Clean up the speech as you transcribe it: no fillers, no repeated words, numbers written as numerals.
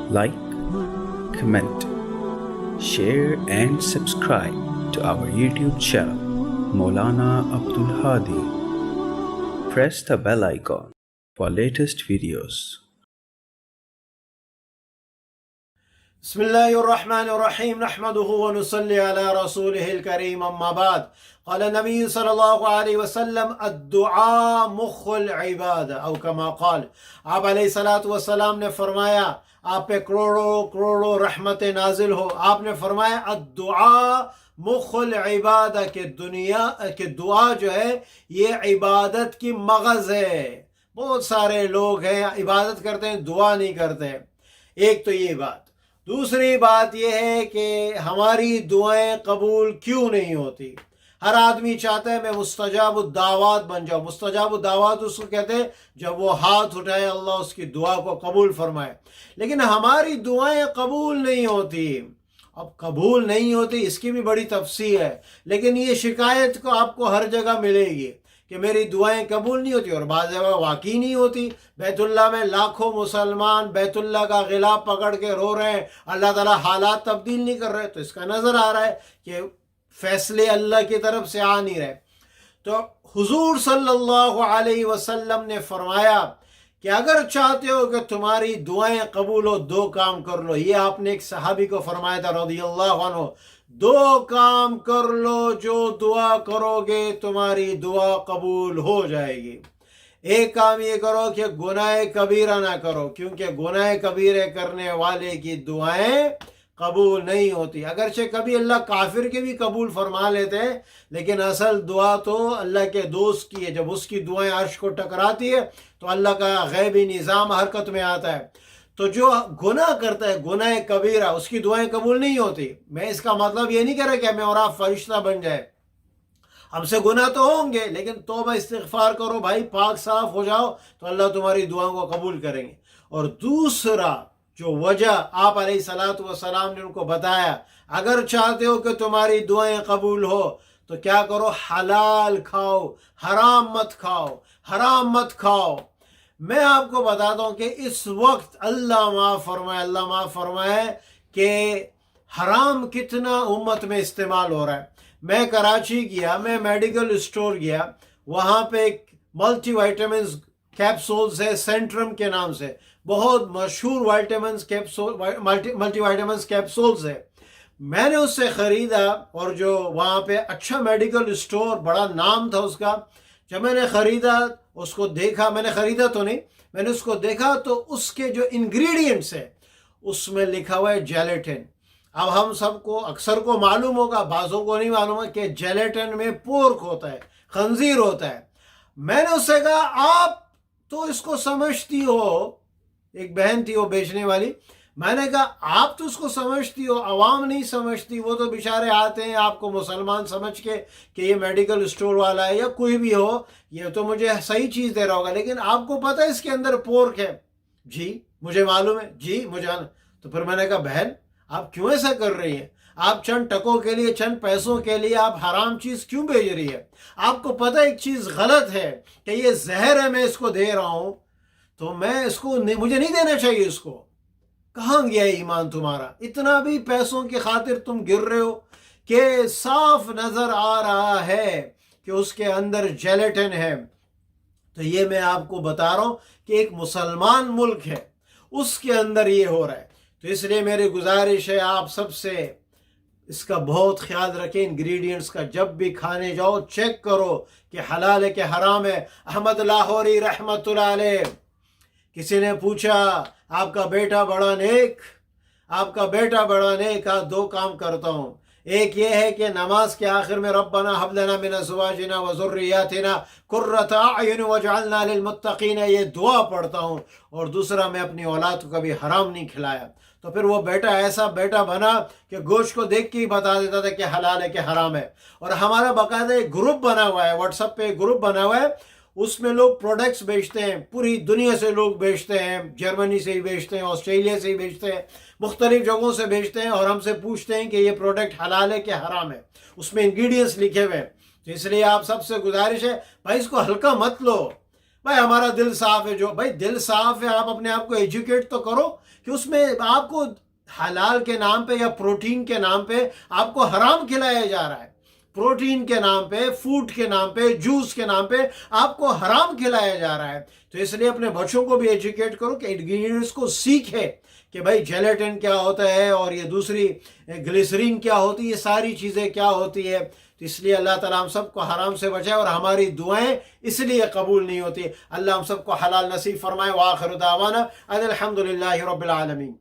like, comment, share and subscribe to our YouTube channel, Maulana Abdul Hadi. Press the bell icon for latest videos. بسم الله الرحمن الرحيم نحمده ونصلي على رسوله الكريم أما بعد قال النبي صلى الله عليه وسلم الدعاء مخ العبادة أو كما قال آپ علیہ الصلوۃ والسلام نے فرمایا آپ پہ کروڑوں کروڑوں رحمتیں نازل ہو، آپ نے فرمایا الدعاء مخ العبادہ کہ دنیا کہ دعا جو ہے یہ عبادت کی مغز ہے۔ بہت سارے لوگ ہیں عبادت کرتے ہیں دعا نہیں کرتے۔ ایک تو یہ بات، دوسری بات یہ ہے کہ ہماری دعائیں قبول کیوں نہیں ہوتی؟ ہر آدمی چاہتا ہے میں مستجاب الدعوات بن جاؤں۔ مستجاب الدعوات اس کو کہتے ہیں جب وہ ہاتھ اٹھائے اللہ اس کی دعا کو قبول فرمائے، لیکن ہماری دعائیں قبول نہیں ہوتی۔ اب قبول نہیں ہوتی اس کی بھی بڑی تفصیل ہے، لیکن یہ شکایت کو آپ کو ہر جگہ ملے گی کہ میری دعائیں قبول نہیں ہوتی، اور بعض جگہ واقعی نہیں ہوتی۔ بیت اللہ میں لاکھوں مسلمان بیت اللہ کا غلاف پکڑ کے رو رہے ہیں، اللہ تعالیٰ حالات تبدیل نہیں کر رہے، تو اس کا نظر آ رہا ہے کہ فیصلے اللہ کی طرف سے آ نہیں رہے۔ تو حضور صلی اللہ علیہ وسلم نے فرمایا کہ اگر چاہتے ہو کہ تمہاری دعائیں قبول ہو دو کام کر لو۔ یہ آپ نے ایک صحابی کو فرمایا تھا رضی اللہ عنہ، دو کام کر لو جو دعا کرو گے تمہاری دعا قبول ہو جائے گی۔ ایک کام یہ کرو کہ گناہ کبیرہ نہ کرو، کیونکہ گناہ کبیرے کرنے والے کی دعائیں قبول نہیں ہوتی۔ اگرچہ کبھی اللہ کافر کے بھی قبول فرما لیتے ہیں، لیکن اصل دعا تو اللہ کے دوست کی ہے۔ جب اس کی دعائیں عرش کو ٹکراتی ہے تو اللہ کا غیبی نظام حرکت میں آتا ہے۔ تو جو گناہ کرتا ہے گناہ کبیرہ، اس کی دعائیں قبول نہیں ہوتی۔ میں اس کا مطلب یہ نہیں کہہ رہا کہ میں اور آپ فرشتہ بن جائے، ہم سے گناہ تو ہوں گے لیکن توبہ استغفار کرو بھائی، پاک صاف ہو جاؤ تو اللہ تمہاری دعاؤں کو قبول کریں گے۔ اور دوسرا جو وجہ آپ علیہ الصلوۃ والسلام نے ان کو بتایا، اگر چاہتے ہو کہ تمہاری دعائیں قبول ہو تو کیا کرو؟ حلال کھاؤ، حرام مت کھاؤ، حرام مت کھاؤ۔ میں آپ کو بتاتا ہوں کہ اس وقت اللہ معاف فرمائے کہ حرام کتنا امت میں استعمال ہو رہا ہے۔ میں کراچی گیا، میں میڈیکل اسٹور گیا، وہاں پہ ایک ملٹی وائٹامنز کیپسولز ہے سینٹرم کے نام سے، بہت مشہور ملٹی وائٹامنز کیپسولز ہے۔ میں نے اس سے خریدا، اور جو وہاں پہ اچھا میڈیکل اسٹور، بڑا نام تھا اس کا۔ جب میں نے خریدا، اس کو دیکھا، میں نے خریدا تو نہیں، میں نے اس کو دیکھا تو اس کے جو انگریڈینٹس ہیں اس میں لکھا ہوا ہے جیلیٹن۔ اب ہم سب کو اکثر کو معلوم ہوگا، بعضوں کو نہیں معلوم ہے کہ جیلیٹن میں پورک ہوتا ہے، خنزیر ہوتا ہے۔ میں نے اس سے کہا آپ تو اس کو سمجھتی ہو، ایک بہن تھی وہ بیچنے والی، میں نے کہا آپ تو اس کو سمجھتی ہو، عوام نہیں سمجھتی، وہ تو بیچارے آتے ہیں آپ کو مسلمان سمجھ کے کہ یہ میڈیکل اسٹور والا ہے یا کوئی بھی ہو، یہ تو مجھے صحیح چیز دے رہا ہوگا، لیکن آپ کو پتہ ہے اس کے اندر پورک ہے؟ جی مجھے معلوم ہے، جی مجھے۔ تو پھر میں نے کہا بہن آپ کیوں ایسا کر رہی ہیں؟ آپ چند ٹکوں کے لیے، چند پیسوں کے لیے آپ حرام چیز کیوں بھیج رہی ہے؟ آپ کو پتہ ایک چیز غلط ہے کہ یہ زہر ہے، میں اس کو دے رہا ہوں تو میں اس کو مجھے نہیں دینا چاہیے اس کو۔ کہاں گیا ایمان تمہارا؟ اتنا بھی پیسوں کی خاطر تم گر رہے ہو کہ صاف نظر آ رہا ہے کہ اس کے اندر جیلیٹن ہے۔ تو یہ میں آپ کو بتا رہا ہوں کہ ایک مسلمان ملک ہے، اس کے اندر یہ ہو رہا ہے۔ تو اس لیے میری گزارش ہے آپ سب سے، اس کا بہت خیال رکھیں، انگریڈینٹس کا۔ جب بھی کھانے جاؤ چیک کرو کہ حلال ہے کہ حرام ہے۔ احمد لاہوری رحمت اللہ علیہ، کسی نے پوچھا آپ کا بیٹا بڑا نیک، آپ کا بیٹا بڑا نیک، دو کام کرتا ہوں، ایک یہ ہے کہ نماز کے آخر میں ربنا حب لنا من ازواجنا وذریاتنا قرۃ اعین واجعلنا للمتقین یہ دعا پڑھتا ہوں، اور دوسرا میں اپنی اولاد کو کبھی حرام نہیں کھلایا۔ تو پھر وہ بیٹا ایسا بیٹا بنا کہ گوشت کو دیکھ کے ہی بتا دیتا تھا کہ حلال ہے کہ حرام ہے۔ اور ہمارا باقاعدہ ایک گروپ بنا ہوا ہے، واٹس ایپ پہ ایک گروپ بنا ہوا ہے، اس میں لوگ پروڈکٹس بیچتے ہیں، پوری دنیا سے لوگ بیچتے ہیں، جرمنی سے ہی بیچتے ہیں، آسٹریلیا سے ہی بیچتے ہیں، مختلف جگہوں سے بیچتے ہیں، اور ہم سے پوچھتے ہیں کہ یہ پروڈکٹ حلال ہے کہ حرام ہے، اس میں انگریڈینٹس لکھے ہوئے ہیں۔ تو اس لیے آپ سب سے گزارش ہے بھائی اس کو ہلکا مت لو، بھائی ہمارا دل صاف ہے، جو بھائی دل صاف ہے آپ اپنے آپ کو ایجوکیٹ تو کرو کہ اس میں آپ کو حلال کے نام پہ یا پروٹین کے نام پہ آپ کو حرام کھلایا جا رہا ہے، پروٹین کے نام پہ، فوڈ کے نام پہ، جوس کے نام پہ آپ کو حرام کھلایا جا رہا ہے۔ تو اس لیے اپنے بچوں کو بھی ایجوکیٹ کرو کہ انگریڈینٹس کو سیکھے کہ بھائی جیلیٹن کیا ہوتا ہے اور یہ دوسری گلیسرین کیا ہوتی ہے، یہ ساری چیزیں کیا ہوتی ہے۔ تو اس لیے اللہ تعالیٰ ہم سب کو حرام سے بچائے، اور ہماری دعائیں اس لیے قبول نہیں ہوتی۔ اللہ ہم سب کو حلال نصیب فرمائے۔ وآخر دعوانا ان الحمد للہ رب العالمین۔